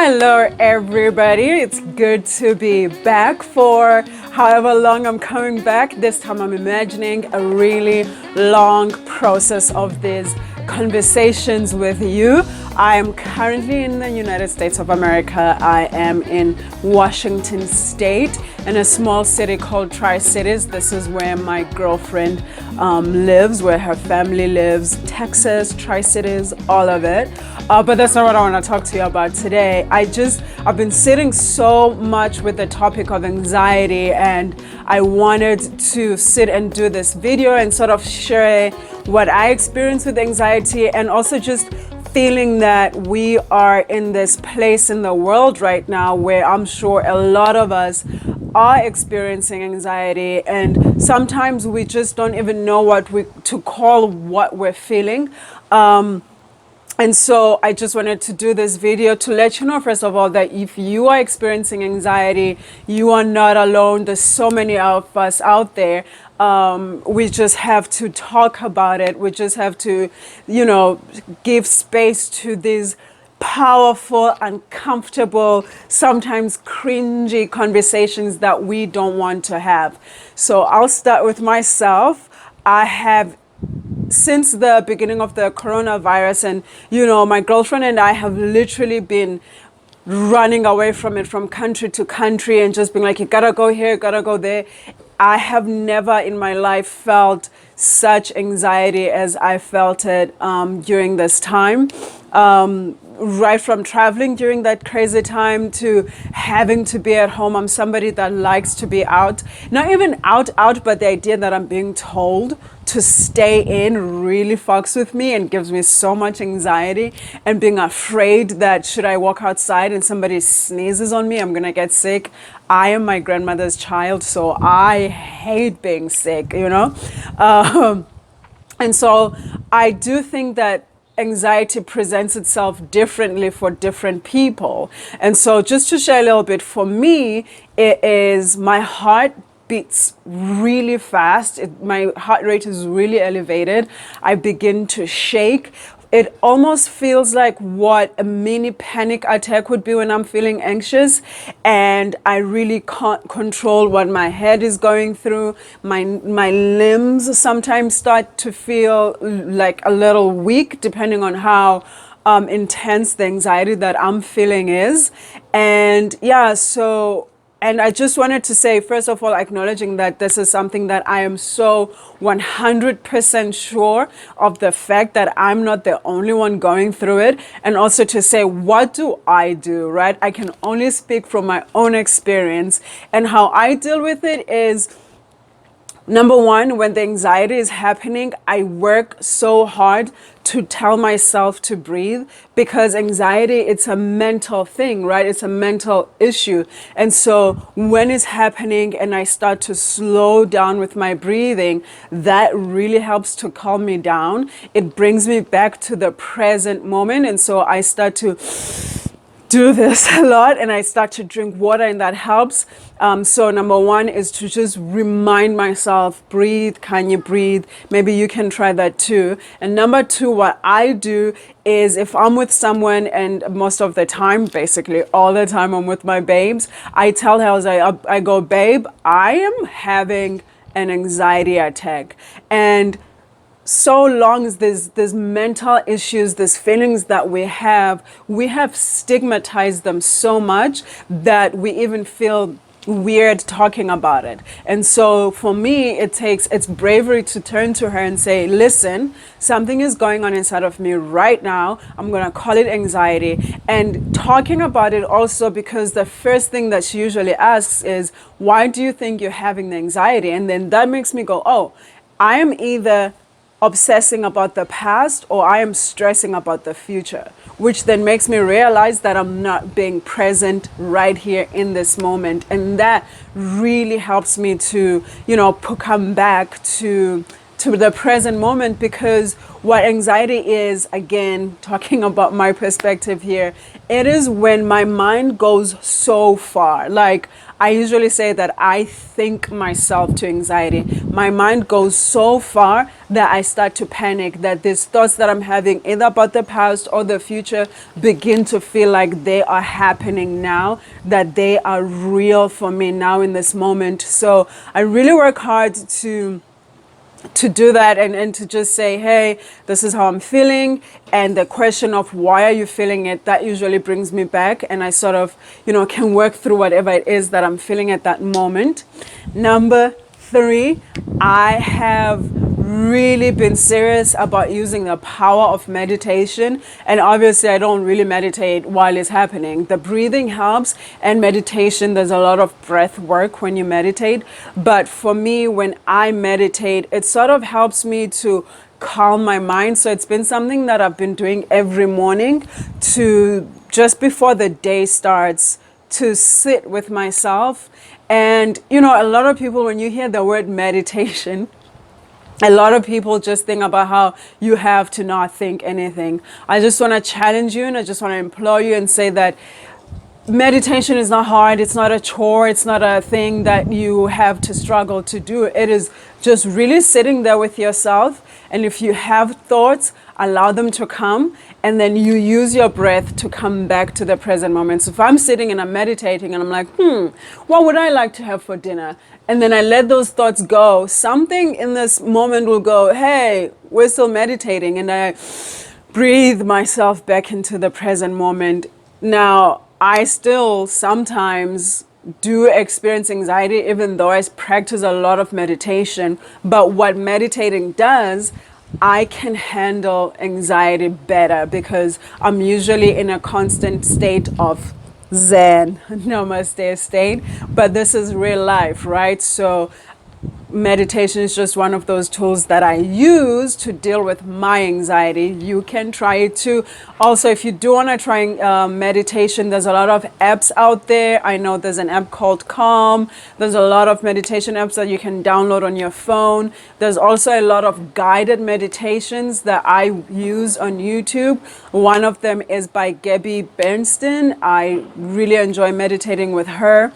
Hello everybody, it's good to be back for however long I'm coming back. This time I'm imagining a really long process of these conversations with you. I am currently in the United States of America. I am in Washington State in a small city called Tri-Cities. This is where my girlfriend lives, where her family lives. Texas, Tri-Cities, all of it. But that's not what I want to talk to you about today. I've been sitting so much with the topic of anxiety, and I wanted to sit and do this video and sort of share what I experience with anxiety, and also just feeling that we are in this place in the world right now where I'm sure a lot of us are experiencing anxiety, and sometimes we just don't even know to call what we're feeling. And so I just wanted to do this video to let you know, first of all, that if you are experiencing anxiety, you are not alone. There's so many of us out there. We just have to talk about it. We just have to, give space to these powerful, uncomfortable, sometimes cringy conversations that we don't want to have. So I'll start with myself. I have, since the beginning of the coronavirus, and my girlfriend and I have literally been running away from it, from country to country, and just being like, you gotta go here, you gotta go there. I have never in my life felt such anxiety as I felt it during this time. Right from traveling during that crazy time to having to be at home. I'm somebody that likes to be out, not even out, but the idea that I'm being told to stay in really fucks with me and gives me so much anxiety, and being afraid that should I walk outside and somebody sneezes on me, I'm gonna get sick. I am my grandmother's child, so I hate being sick, and so I do think that anxiety presents itself differently for different people. And so just to share a little bit, for me, it is my heart beats really fast. My heart rate is really elevated. I begin to shake. It almost feels like what a mini panic attack would be when I'm feeling anxious, and I really can't control what my head is going through. My limbs sometimes start to feel like a little weak, depending on how intense the anxiety that I'm feeling is. And and I just wanted to say, first of all, acknowledging that this is something that I am so 100% sure of, the fact that I'm not the only one going through it. And also to say, what do I do, right? I can only speak from my own experience. And how I deal with it is, number one, when the anxiety is happening, I work so hard to tell myself to breathe, because anxiety, it's a mental thing, right? It's a mental issue. And so when it's happening and I start to slow down with my breathing, that really helps to calm me down. It brings me back to the present moment. And so I start to do this a lot, and I start to drink water, and that helps. So number one is to just remind myself, breathe. Can you breathe? Maybe you can try that too. And number two, what I do is, if I'm with someone, and most of the time, basically all the time, I'm with my babes, I tell her, I go, babe, I am having an anxiety attack. And so long as there's mental issues, there's feelings that we have stigmatized them so much that we even feel weird talking about it. And so for me, it's bravery to turn to her and say, listen, something is going on inside of me right now. I'm going to call it anxiety. And talking about it also, because the first thing that she usually asks is, why do you think you're having the anxiety? And then that makes me go, oh, I am either obsessing about the past, or I am stressing about the future, which then makes me realize that I'm not being present right here in this moment. And that really helps me to, come back to the present moment, because what anxiety is, again, talking about my perspective here, it is when my mind goes so far. Like, I usually say that I think myself to anxiety. My mind goes so far that I start to panic, that these thoughts that I'm having, either about the past or the future, begin to feel like they are happening now, that they are real for me now in this moment. So I really work hard to do that, and to just say, hey, this is how I'm feeling, and the question of why are you feeling it, that usually brings me back, and I sort of, can work through whatever it is that I'm feeling at that moment. Number 3, I have really been serious about using the power of meditation. And obviously I don't really meditate while it's happening. The breathing helps, and meditation, there's a lot of breath work when you meditate. But for me, when I meditate, it sort of helps me to calm my mind. So it's been something that I've been doing every morning, to just before the day starts, to sit with myself. And a lot of people, when you hear the word meditation, a lot of people just think about how you have to not think anything. I just want to challenge you, and I just want to implore you and say that meditation is not hard. It's not a chore. It's not a thing that you have to struggle to do. It is just really sitting there with yourself. And if you have thoughts, allow them to come. And then you use your breath to come back to the present moment. So if I'm sitting and I'm meditating and I'm like, what would I like to have for dinner? And then I let those thoughts go. Something in this moment will go, hey, we're still meditating. And I breathe myself back into the present moment. Now, I still sometimes do experience anxiety, even though I practice a lot of meditation. But what meditating does, I can handle anxiety better because I'm usually in a constant state of Zen, namaste state. But this is real life, right? So meditation is just one of those tools that I use to deal with my anxiety. You can try it too. Also, if you do want to try meditation, there's a lot of apps out there. I know there's an app called Calm. There's a lot of meditation apps that you can download on your phone. There's also a lot of guided meditations that I use on YouTube. One of them is by Gabby Bernstein. I really enjoy meditating with her.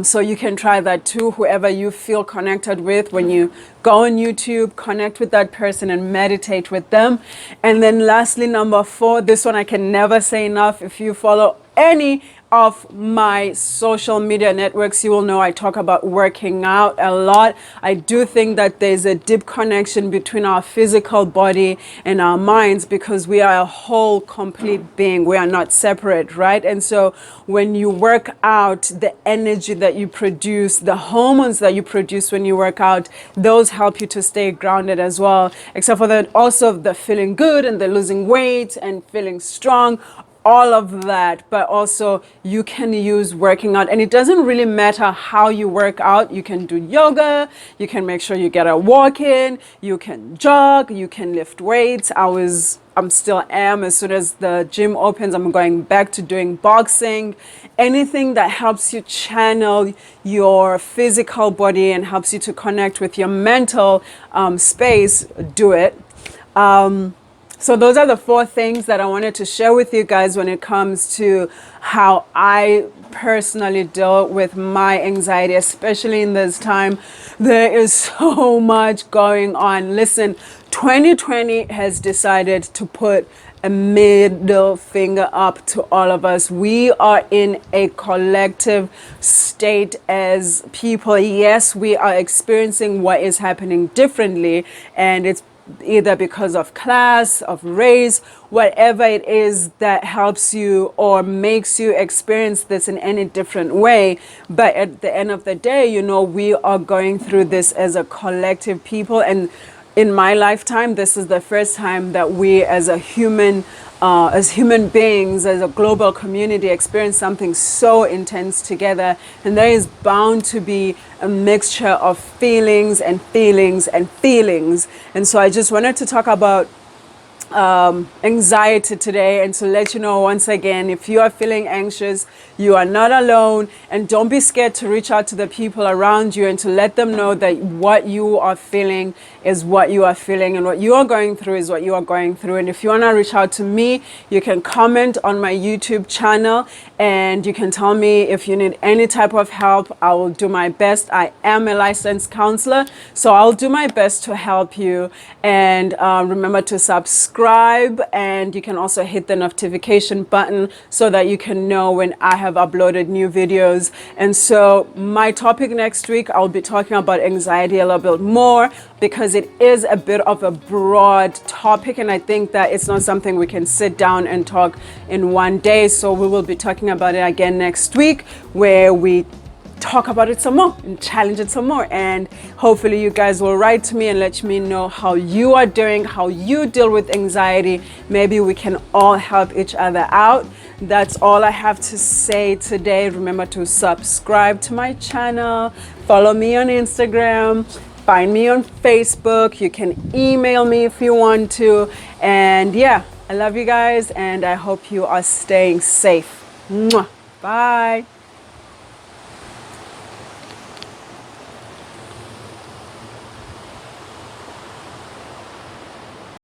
So you can try that too, whoever you feel connected with. When you go on YouTube, connect with that person and meditate with them. And then lastly, number 4, this one I can never say enough. If you follow any of my social media networks, you will know I talk about working out a lot. I do think that there's a deep connection between our physical body and our minds, because we are a whole complete being. We are not separate, right? And so when you work out, the energy that you produce, the hormones that you produce when you work out, those help you to stay grounded as well. Except for that, also the feeling good and the losing weight and feeling strong, all of that. But also you can use working out, and it doesn't really matter how you work out. You can do yoga, you can make sure you get a walk in, you can jog, you can lift weights. I'm still am. As soon as the gym opens, I'm going back to doing boxing. Anything that helps you channel your physical body and helps you to connect with your mental space, do it. So those are the 4 things that I wanted to share with you guys when it comes to how I personally deal with my anxiety, especially in this time. There is so much going on. Listen, 2020 has decided to put a middle finger up to all of us. We are in a collective state as people. Yes, we are experiencing what is happening differently, and it's either because of class, of race, whatever it is that helps you or makes you experience this in any different way. But at the end of the day, we are going through this as a collective people. And in my lifetime, this is the first time that we as human beings, as a global community, experience something so intense together. And there is bound to be a mixture of feelings and feelings and feelings. And so I just wanted to talk about anxiety today, and to let you know once again, if you are feeling anxious, you are not alone, and don't be scared to reach out to the people around you and to let them know that what you are feeling is what you are feeling, and what you are going through is what you are going through. And if you want to reach out to me, you can comment on my YouTube channel and you can tell me if you need any type of help. I will do my best. I am a licensed counselor, so I'll do my best to help you. And remember to subscribe, and you can also hit the notification button so that you can know when I have uploaded new videos. And so my topic next week, I'll be talking about anxiety a little bit more, because it is a bit of a broad topic, and I think that it's not something we can sit down and talk in one day. So we will be talking about it again next week, where we talk about it some more and challenge it some more. And hopefully you guys will write to me and let me know how you are doing, how you deal with anxiety. Maybe we can all help each other out. That's all I have to say today. Remember to subscribe to my channel, follow me on Instagram, find me on Facebook. You can email me if you want to. And yeah, I love you guys, and I hope you are staying safe. Mwah. Bye.